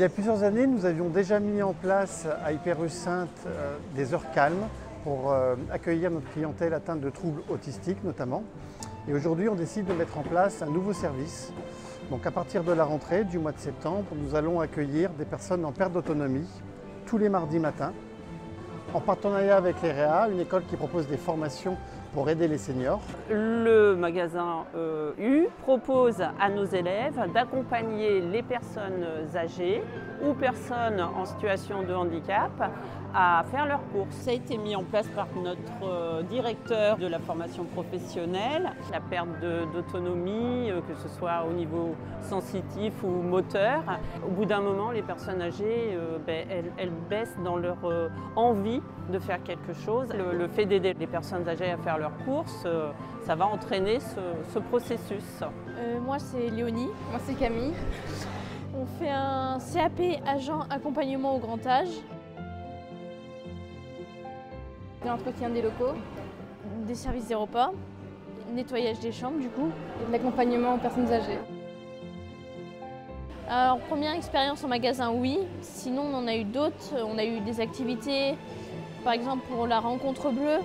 y a plusieurs années, nous avions déjà mis en place à Hyper-Rue-Sainte des heures calmes pour accueillir notre clientèle atteinte de troubles autistiques notamment. Et aujourd'hui, on décide de mettre en place un nouveau service. Donc à partir de la rentrée du mois de septembre, nous allons accueillir des personnes en perte d'autonomie tous les mardis matins, en partenariat avec l'EREA, une école qui propose des formations pour aider les seniors. Le magasin U propose à nos élèves d'accompagner les personnes âgées ou personnes en situation de handicap à faire leurs courses. Ça a été mis en place par notre directeur de la formation professionnelle. La perte d'autonomie, que ce soit au niveau sensitif ou moteur, au bout d'un moment, les personnes âgées, elles baissent dans leur envie de faire quelque chose. Le fait d'aider les personnes âgées à faire leurs courses, ça va entraîner ce processus. Moi c'est Léonie. Moi c'est Camille. On fait un CAP agent accompagnement au grand âge. De l'entretien des locaux, des services des repas, nettoyage des chambres du coup, et de l'accompagnement aux personnes âgées. Alors première expérience en magasin oui, sinon on en a eu d'autres, on a eu des activités, par exemple pour la rencontre bleue,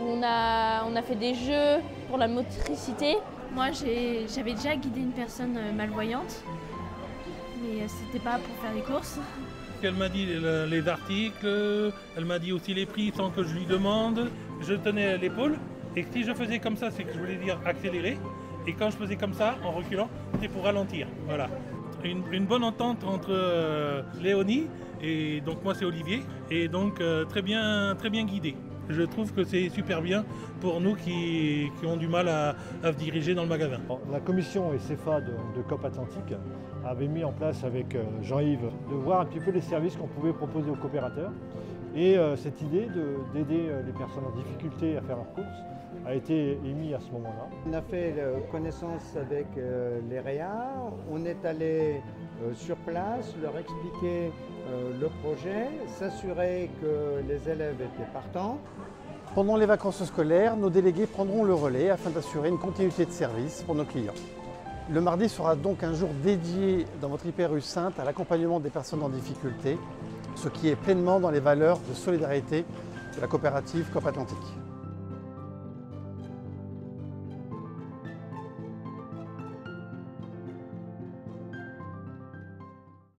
où on a fait des jeux pour la motricité. Moi j'avais déjà guidé une personne malvoyante, mais c'était pas pour faire des courses. Elle m'a dit les articles, elle m'a dit aussi les prix sans que je lui demande. Je tenais l'épaule et si je faisais comme ça, c'est que je voulais dire accélérer. Et quand je faisais comme ça, en reculant, c'était pour ralentir. Voilà. Une bonne entente entre Léonie et donc moi c'est Olivier et donc très bien guidé. Je trouve que c'est super bien pour nous qui ont du mal à se diriger dans le magasin. La commission et CEFA de COP Atlantique avait mis en place avec Jean-Yves de voir un petit peu les services qu'on pouvait proposer aux coopérateurs. Et cette idée d'aider les personnes en difficulté à faire leurs courses a été émise à ce moment-là. On a fait connaissance avec l'EREA, on est allé sur place, leur expliquer le projet, s'assurer que les élèves étaient partants. Pendant les vacances scolaires, nos délégués prendront le relais afin d'assurer une continuité de service pour nos clients. Le mardi sera donc un jour dédié dans votre Hyper-Rue-Sainte à l'accompagnement des personnes en difficulté, ce qui est pleinement dans les valeurs de solidarité de la coopérative COP Atlantique.